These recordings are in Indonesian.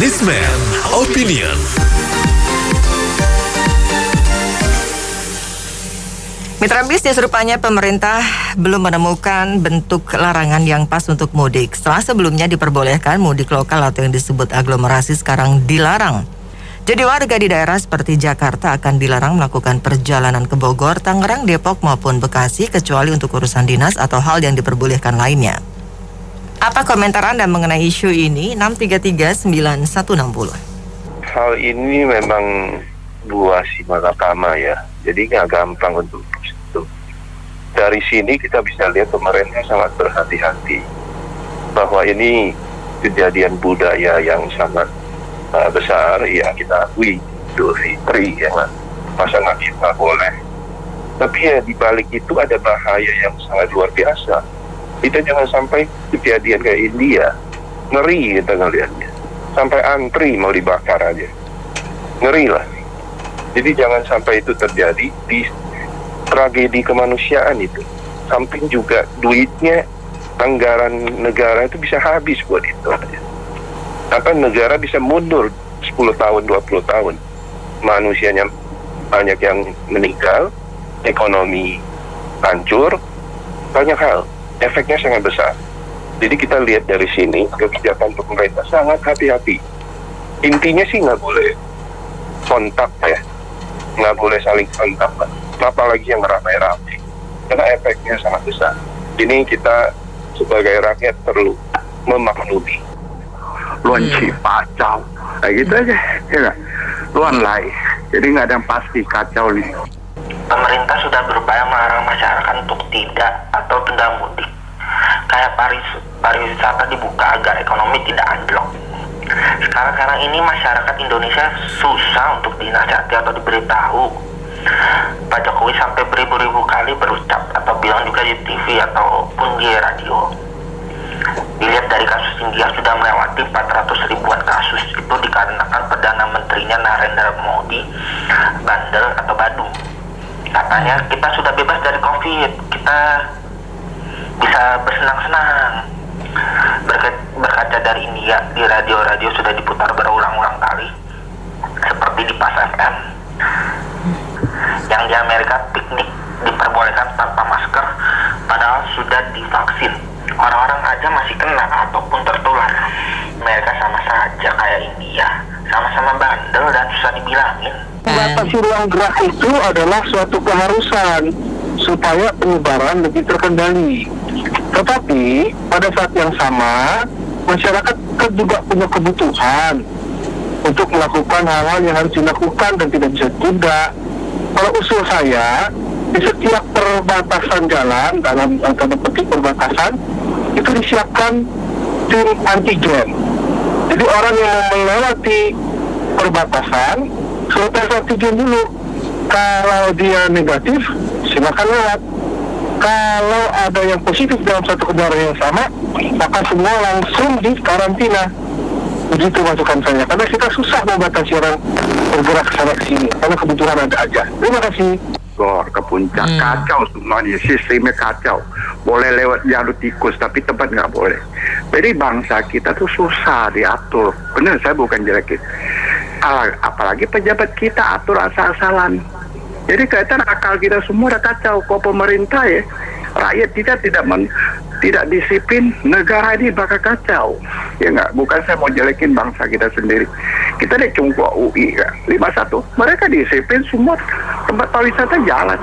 Businessman Opinion. Mitra bisnis, rupanya pemerintah belum menemukan bentuk larangan yang pas untuk mudik. Setelah sebelumnya diperbolehkan, mudik lokal atau yang disebut aglomerasi sekarang dilarang. Jadi warga di daerah seperti Jakarta akan dilarang melakukan perjalanan ke Bogor, Tangerang, Depok maupun Bekasi kecuali untuk urusan dinas atau hal yang diperbolehkan lainnya. Apa komentar Anda mengenai isu ini? 6339160. Hal ini memang buah si malakama ya. Jadi nggak gampang untuk itu. Dari sini kita bisa lihat pemerintah sangat berhati-hati bahwa ini kejadian budaya yang sangat besar ya, kita akui Idul Fitri ya, masa nggak boleh. Tapi ya di balik itu ada bahaya yang sangat luar biasa. Kita jangan sampai kejadian kayak India, ngeri kita ngelihatnya, sampai antri mau dibakar aja, ngeri lah. Jadi jangan sampai itu terjadi di tragedi kemanusiaan itu. Samping juga duitnya, anggaran negara itu bisa habis buat itu aja. Apa negara bisa mundur 10 tahun, 20 tahun. Manusianya banyak yang meninggal, ekonomi hancur, banyak hal. Efeknya sangat besar. Jadi kita lihat dari sini, kebijakan pemerintah sangat hati-hati. Intinya sih nggak boleh kontak ya, nggak boleh saling kontak, apalagi yang ramai-ramai, karena efeknya sangat besar. Ini kita sebagai rakyat perlu memaklumi. Luan kacau, kayak gitu aja, ya nggak? Luan lain, jadi nggak ada yang pasti, kacau nih. Pemerintah sudah berupaya melarang masyarakat untuk tidak atau tunda mudik. Kayak pariwisata dibuka agar ekonomi tidak anjlok. Sekarang ini masyarakat Indonesia susah untuk dinasihati atau diberitahu. Pak Jokowi sampai beribu-ribu kali berucap atau bilang juga di TV ataupun di radio. Dilihat dari kasus India sudah melewati 400 ribuan kasus. Itu dikarenakan Perdana Menterinya Narendra Modi bandel atau badung. Katanya kita sudah bebas dari COVID, kita bisa bersenang-senang. Berkaca dari India, di radio-radio sudah diputar berulang-ulang kali, seperti di Pas FM. Yang di Amerika piknik diperbolehkan tanpa masker, padahal sudah divaksin. Orang-orang aja masih kena ataupun tertular. Mereka sama saja kayak India, sama-sama bandel dan susah dibilangin. Membatasi ruang gerak itu adalah suatu keharusan supaya penyebaran lebih terkendali. Tetapi pada saat yang sama, masyarakat kan juga punya kebutuhan untuk melakukan hal-hal yang harus dilakukan dan tidak bisa ditunda. Kalau usul saya, di setiap perbatasan jalan, dalam tanda petik perbatasan, itu disiapkan tim antigen. Jadi orang yang mau melewati perbatasan, selesai antigen dulu. Kalau dia negatif, silakan lewat. Kalau ada yang positif dalam satu kendaraan yang sama, maka semua langsung di karantina. Begitu masukan saya. Karena kita susah membatasi orang bergerak ke sana ke sini, karena kebutuhan ada aja. Terima kasih. Ke puncak, kacau semuanya, sistemnya kacau. Boleh lewat jalur tikus, tapi tempat nggak boleh. Jadi bangsa kita tuh susah diatur. Benar, saya bukan jelekin. Apalagi pejabat kita atur asal-asalan. Jadi kelihatan akal kita semua udah kacau. Kok pemerintah ya, rakyat kita tidak disiplin, negara ini bakal kacau. Ya nggak, bukan saya mau jelekin bangsa kita sendiri. Kita deh cungkup UI kan, 51. Mereka disiplin semua, tempat pariwisata jalan.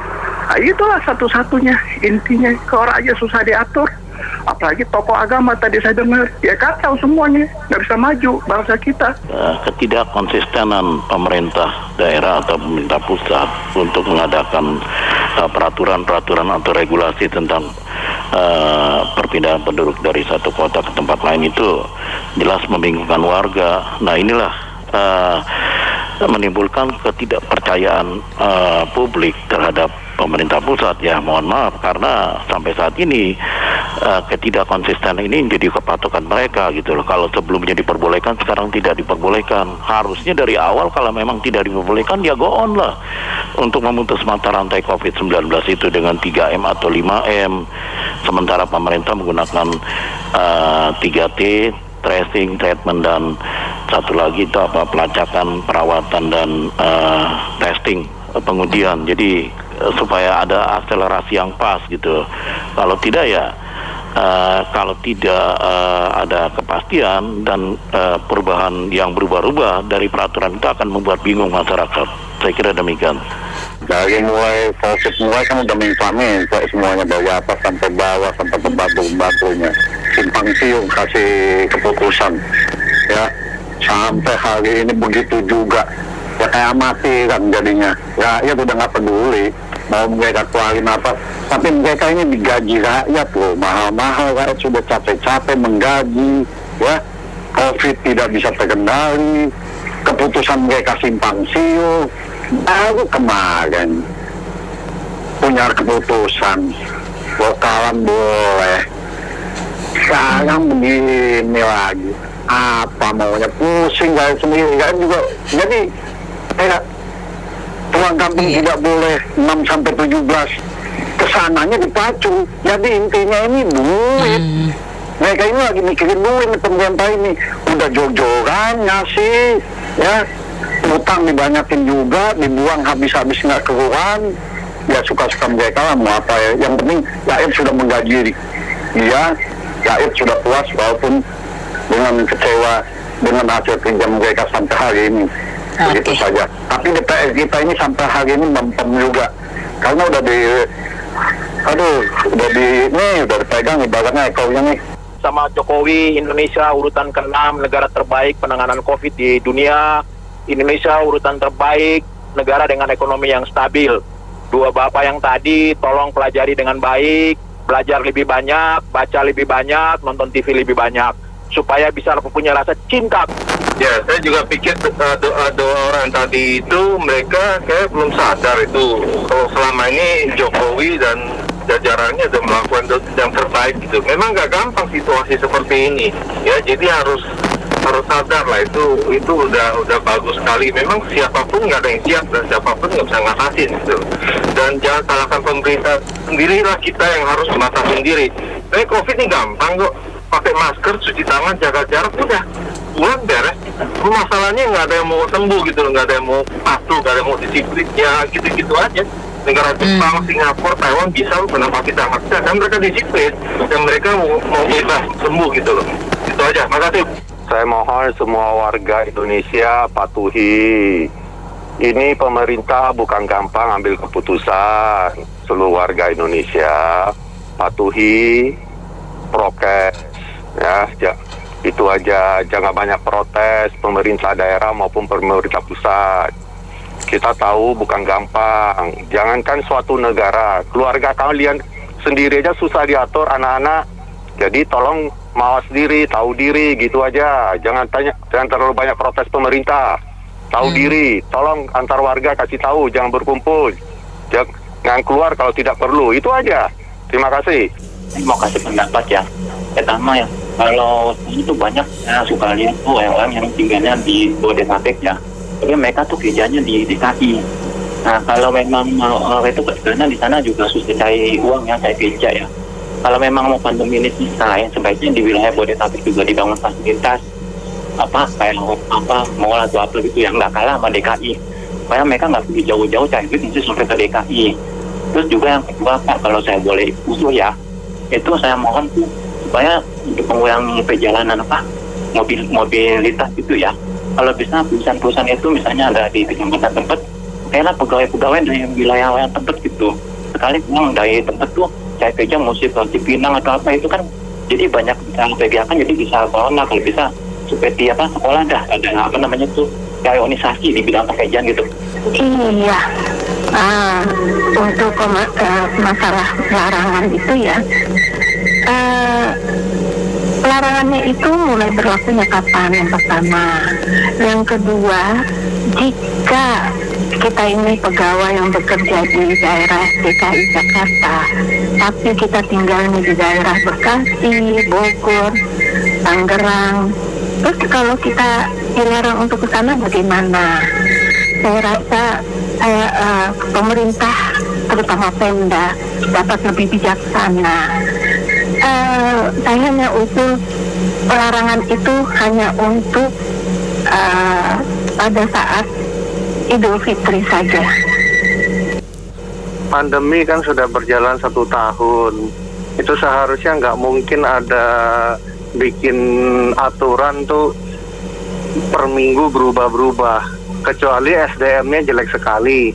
Nah, itulah satu-satunya intinya. Kalau rakyat susah diatur, apalagi tokoh agama tadi saya dengar, ya kacau semuanya, nggak bisa maju bangsa kita. Ketidakkonsistenan pemerintah daerah atau pemerintah pusat untuk mengadakan peraturan-peraturan atau regulasi tentang perpindahan penduduk dari satu kota ke tempat lain itu jelas membingungkan warga. Nah inilah menimbulkan ketidakpercayaan publik terhadap pemerintah pusat. Ya mohon maaf, karena sampai saat ini ketidakkonsistenan ini jadi kepatokan mereka gitu loh. Kalau sebelumnya diperbolehkan, sekarang tidak diperbolehkan. Harusnya dari awal kalau memang tidak diperbolehkan, ya go on lah untuk memutus mata rantai COVID-19 itu dengan 3M atau 5M. Sementara pemerintah menggunakan 3T, tracing, treatment, dan satu lagi itu pelacakan, perawatan, dan testing pengujian. Jadi supaya ada akselerasi yang pas gitu. Kalau tidak ya kalau tidak ada kepastian dan perubahan yang berubah-ubah dari peraturan itu akan membuat bingung masyarakat. Saya kira demikian. Dari mulai COVID mulai kan udah minta semuanya dari atas sampai bawah sampai ke batu-batunya, simpang siung kasih keputusan ya, sampai hari ini begitu juga ya, kayak mati kan jadinya. Rakyat udah nggak peduli mau mereka keluarin apa, tapi mereka ini digaji rakyat loh, mahal-mahal, rakyat sudah capek-capek menggaji ya. COVID tidak bisa terkendali, keputusan mereka simpang siung. Baru kemarin punya keputusan lokalan boleh, sekarang begini lagi, apa maunya, pusing kayak sendiri kan juga. Jadi kayak pulang kampung tidak boleh 6-17, kesananya dipacu. Jadi intinya ini duit. Mereka ini lagi mikirin duit, pemerintah ini udah jor-joran ngasih ya, utang dibanyakin juga, dibuang habis-habis nggak keluaran. Ya suka-suka mereka lah mau apa ya. Yang penting rakyat sudah menggaji dia, rakyat sudah puas walaupun dengan kecewa dengan hasil kerja mereka sampai hari ini. Begitu saja. Tapi DPR kita ini sampai hari ini mempem juga, karena udah udah dipegang ibaratnya ekornya nih. Sama Jokowi, Indonesia urutan ke-6 negara terbaik penanganan COVID di dunia. Indonesia urutan terbaik negara dengan ekonomi yang stabil. Dua bapak yang tadi tolong pelajari dengan baik, belajar lebih banyak, baca lebih banyak, nonton TV lebih banyak, supaya bisa punya rasa cinta. Ya, saya juga pikir dua orang tadi itu mereka kayak belum sadar itu kalau selama ini Jokowi dan jajarannya sudah melakukan yang terbaik gitu. Memang nggak gampang situasi seperti ini ya, jadi harus sadar lah, itu udah bagus sekali. Memang siapapun nggak ada yang siap dan siapapun nggak bisa ngatasin gitu. Dan jangan salahkan pemerintah, sendirilah kita yang harus mengatasi sendiri. Tapi COVID ini gampang kok, pakai masker, cuci tangan, jaga jarak, udah pulang beres. Masalahnya nggak ada yang mau sembuh gitu, nggak ada yang mau patuh, nggak ada yang mau disiplin, ya gitu-gitu aja. Negara Jepang, Singapura, Taiwan bisa, kenapa kita nggak bisa? Dan mereka disiplin dan mereka mau bebas sembuh gitu loh. Itu aja, makasih. Saya mohon semua warga Indonesia patuhi. Ini pemerintah bukan gampang ambil keputusan. Seluruh warga Indonesia patuhi prokes ya. Itu aja, jangan banyak protes pemerintah daerah maupun pemerintah pusat. Kita tahu bukan gampang. Jangankan suatu negara, keluarga kalian sendiri aja susah diatur anak-anak. Jadi tolong mawas diri, tahu diri, gitu aja. Jangan terlalu banyak protes pemerintah. Tahu diri, tolong antar warga kasih tahu, jangan berkumpul. Jangan keluar kalau tidak perlu. Itu aja. Terima kasih. Saya mau kasih pendapat ya. Pertama ya, kalau itu banyak suka lihat tuh orang yang tinggalnya di Bodetabek ya. Jadi mereka tuh kerjanya di DKI. Nah kalau memang itu karena di sana juga susah cari uang ya, cari kerja ya. Kalau memang mau pandemi ini selesai, sebaiknya di wilayah Bodetabek juga dibangun fasilitas kayak mall atau apa gitu yang nggak kalah sama DKI. Supaya mereka nggak pergi jauh-jauh cari duit nanti sampai ke DKI. Terus juga yang kedua Pak, kalau saya boleh usul ya, itu saya mohon tuh supaya untuk mengurangi perjalanan mobilitas itu ya. Kalau bisa perusahaan-perusahaan itu misalnya ada di kecamatan tempat, kayaknya pegawai-pegawai dari wilayah tempat gitu. Sekali pulang dari tempat tuh saya kerja mesti ke Cipinang atau apa itu kan, jadi banyak kegiatan, jadi bisa corona kalau bisa seperti sekolah dah ada tuh organisasi di bidang pekerjaan gitu. Iya. Untuk masalah larangan itu ya, larangannya itu mulai berlakunya kapan yang pertama. Yang kedua, jika kita ini pegawai yang bekerja di daerah DKI Jakarta, tapi kita tinggalnya di daerah Bekasi, Bogor, Tangerang, terus kalau kita dilarang untuk ke sana bagaimana? Saya rasa pemerintah, terutama Pemda, dapat lebih bijaksana. Saya hanya usul larangan itu hanya untuk pada saat Idul Fitri saja. Pandemi kan sudah berjalan 1 tahun. Itu seharusnya nggak mungkin ada bikin aturan tuh per minggu berubah-berubah. Kecuali SDM-nya jelek sekali.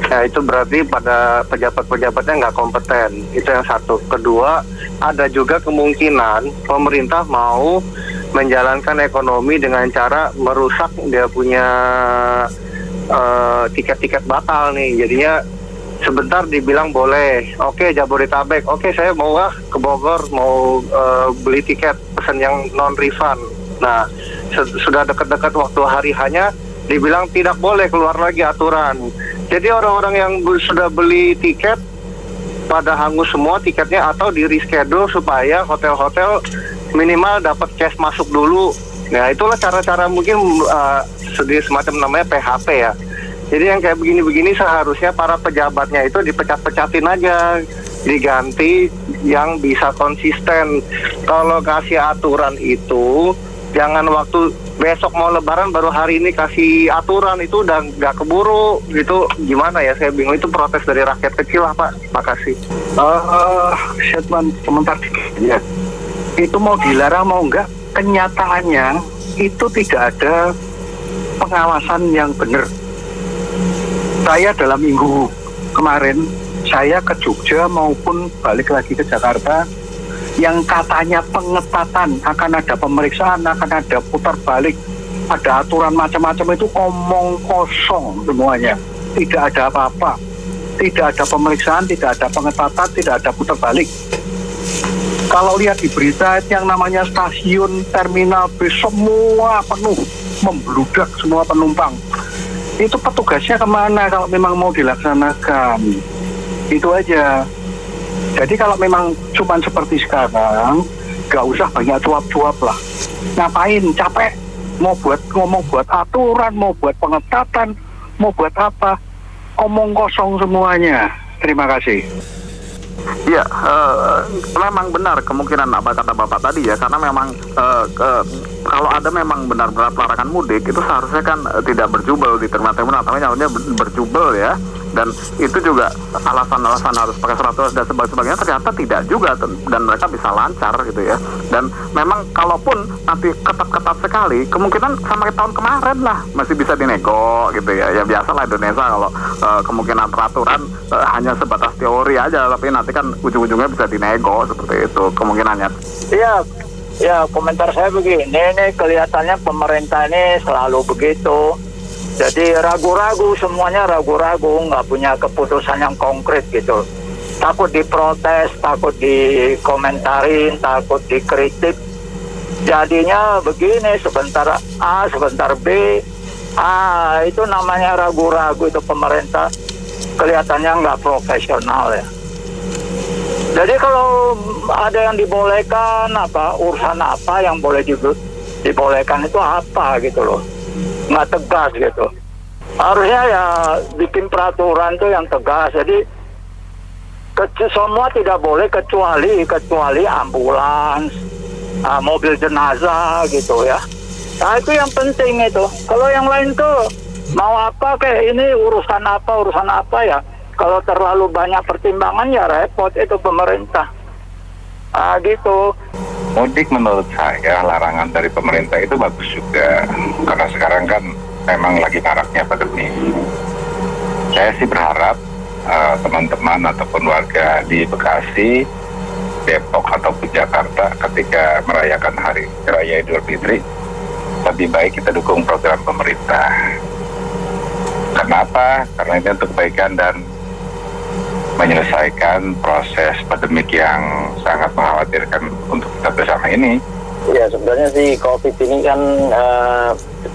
Nah itu berarti pada pejabat-pejabatnya nggak kompeten. Itu yang satu. Kedua, ada juga kemungkinan pemerintah mau menjalankan ekonomi dengan cara merusak dia punya tiket-tiket bakal nih. Jadinya sebentar dibilang boleh, oke Jabodetabek, oke saya mau ke Bogor, mau beli tiket pesan yang non-refund. Nah sudah dekat-dekat waktu hari hanya dibilang tidak boleh, keluar lagi aturan. Jadi orang-orang yang sudah beli tiket pada hangus semua tiketnya atau di reschedule supaya hotel-hotel minimal dapat cash masuk dulu. Nah itulah cara-cara mungkin semacam namanya PHP ya. Jadi yang kayak begini-begini seharusnya para pejabatnya itu dipecat-pecatin aja, diganti yang bisa konsisten. Kalau kasih aturan itu, jangan waktu besok mau lebaran baru hari ini kasih aturan, itu udah nggak keburu gitu. Gimana ya, saya bingung, itu protes dari rakyat kecil lah Pak. Makasih. Setman komentar ya. Itu mau dilarang mau enggak, kenyataannya itu tidak ada pengawasan yang benar. Saya dalam minggu kemarin, saya ke Jogja maupun balik lagi ke Jakarta, yang katanya pengetatan, akan ada pemeriksaan, akan ada putar balik, ada aturan macam-macam, itu omong kosong semuanya. Tidak ada apa-apa. Tidak ada pemeriksaan, tidak ada pengetatan, tidak ada putar balik. Kalau lihat di berita yang namanya stasiun, terminal bis, semua penuh, membludak semua penumpang. Itu petugasnya kemana kalau memang mau dilaksanakan? Itu aja. Jadi kalau memang cuma seperti sekarang, gak usah banyak cuap-cuap lah. Ngapain? Capek. Mau ngomong buat aturan, mau buat pengetatan, mau buat apa? Omong kosong semuanya. Terima kasih. Ya, memang benar kemungkinan apa kata Bapak tadi ya, karena memang kalau ada memang benar-benar larangan mudik itu seharusnya kan tidak berjubel di terminal atau nyawanya berjubel ya, dan itu juga alasan-alasan harus pakai surat tugas dan sebagainya ternyata tidak juga, dan mereka bisa lancar gitu ya. Dan memang kalaupun nanti ketat-ketat sekali, kemungkinan sama tahun kemarin lah masih bisa dinego gitu ya. Ya biasalah Indonesia kalau kemungkinan peraturan hanya sebatas teori aja, tapi nanti kan ujung-ujungnya bisa dinego seperti itu kemungkinannya. Iya, ya komentar saya begini, ini kelihatannya pemerintah ini selalu begitu. Jadi ragu-ragu, semuanya ragu-ragu, nggak punya keputusan yang konkret gitu. Takut diprotes, takut dikomentarin, takut dikritik. Jadinya begini, sebentar A, sebentar B. Itu namanya ragu-ragu, itu pemerintah kelihatannya nggak profesional ya. Jadi kalau ada yang dibolehkan, urusan apa yang boleh dibolehkan itu apa gitu loh, nggak tegas gitu. Harusnya ya bikin peraturan tuh yang tegas. Jadi semua tidak boleh kecuali ambulans, mobil jenazah gitu ya. Nah itu yang penting itu. Kalau yang lain tuh mau apa kayak ini urusan apa ya. Kalau terlalu banyak pertimbangan ya repot itu pemerintah. Gitu. Mudik menurut saya larangan dari pemerintah itu bagus juga. Karena sekarang kan memang lagi maraknya pandemi. Saya sih berharap teman-teman ataupun warga di Bekasi, Depok ataupun Jakarta ketika merayakan Hari Raya Idul Fitri, lebih baik kita dukung program pemerintah. Kenapa? Karena ini untuk kebaikan dan menyelesaikan proses pandemik yang sangat mengkhawatirkan untuk kita bersama ini. Ya sebenarnya sih COVID ini kan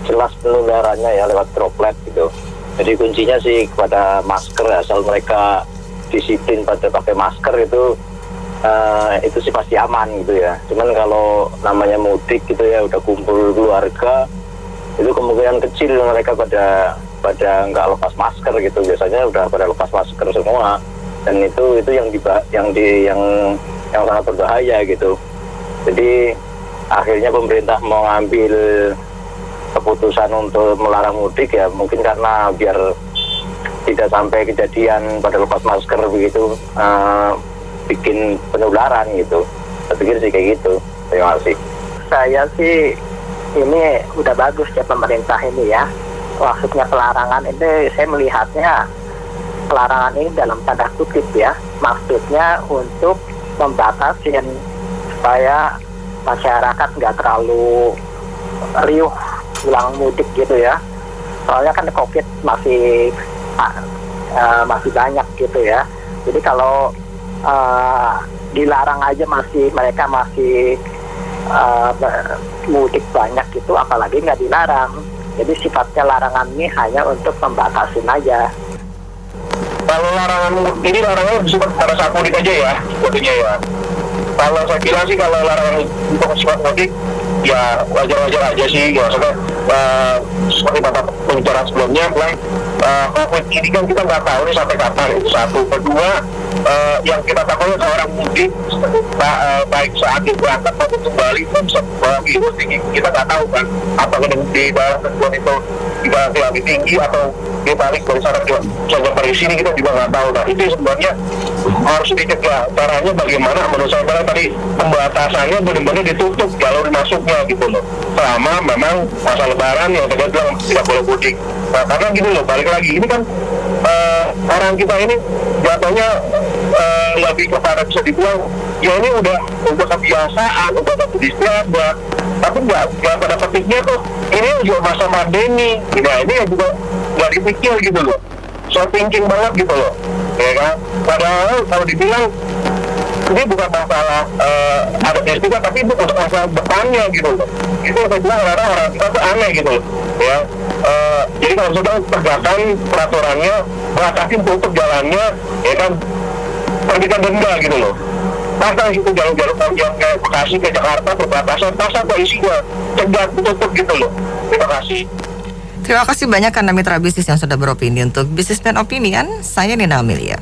jelas penularannya ya lewat droplet gitu. Jadi kuncinya sih kepada masker, asal mereka disiplin pada pakai masker itu sih pasti aman gitu ya. Cuman kalau namanya mudik gitu ya, udah kumpul keluarga, itu kemungkinan kecil mereka pada nggak lepas masker gitu. Biasanya udah pada lepas masker semua. Dan itu yang sangat berbahaya gitu. Jadi akhirnya pemerintah mau ngambil keputusan untuk melarang mudik ya mungkin karena biar tidak sampai kejadian pada lepas masker begitu bikin penularan gitu. Saya pikir sih kayak gitu. Terima kasih. Saya sih ini udah bagus ya pemerintah ini ya. Maksudnya pelarangan ini saya melihatnya pelarangan ini dalam tanda kutip ya. Maksudnya untuk membatasi supaya masyarakat nggak terlalu riuh pulang mudik gitu ya. Soalnya kan COVID masih banyak gitu ya. Jadi kalau dilarang aja mereka masih mudik banyak gitu, apalagi nggak dilarang. Jadi sifatnya larangan ini hanya untuk membatasin aja. Kalau larangan ini larangan bersifat pada saat mudik aja ya, sebetulnya ya. Kalau saya bilang sih kalau larangan untuk sifat mudik ya wajar-wajar aja sih, ya maksudnya seperti bapak pembicaraan sebelumnya bilang COVID ini kan kita nggak tahu nih sampai kapan, itu satu. Kedua yang kita takutkan orang mudik baik saat berangkat maupun kembali itu bisa bawa virus tinggi, kita nggak tahu kan apakah di bawah tentuan itu juga lebih tinggi atau dia balik dari sana ke dari sini, kita juga nggak tahu. Nah itu sebenarnya harus dicegah. Caranya bagaimana? Menurut saya tadi pembatasannya benar-benar ditutup jalur masuknya gitu loh. Selama memang masa lebaran yang tadi bilang tidak boleh mudik. Nah karena gitu loh, balik lagi ini kan orang kita ini jatuhnya lebih kepada bisa dibilang ya ini udah kebiasaan, udah istiadat, tapi nggak pada petiknya tuh ini juga masa pandemi. Nah ini juga nggak dipikir gitu loh, so thinking banget gitu loh, ya kan. Padahal kalau dibilang ini bukan masalah ada istilah, tapi itu untuk masalah depannya gitu loh. Itu saya bilang karena orang kita tuh aneh gitu loh, ya. Jadi kalau sudah tegakkan peraturannya, batasin tutup jalannya, ya kan, terbitkan denda gitu loh. Pasang itu jalur-jalur panjang kayak Bekasi ke Jakarta perbatasan, pasang kok isinya, cegah tutup gitu loh. Terima kasih. Terima kasih banyak karena mitra bisnis yang sudah beropini. Untuk Businessman Opinion, saya Nina Amelia.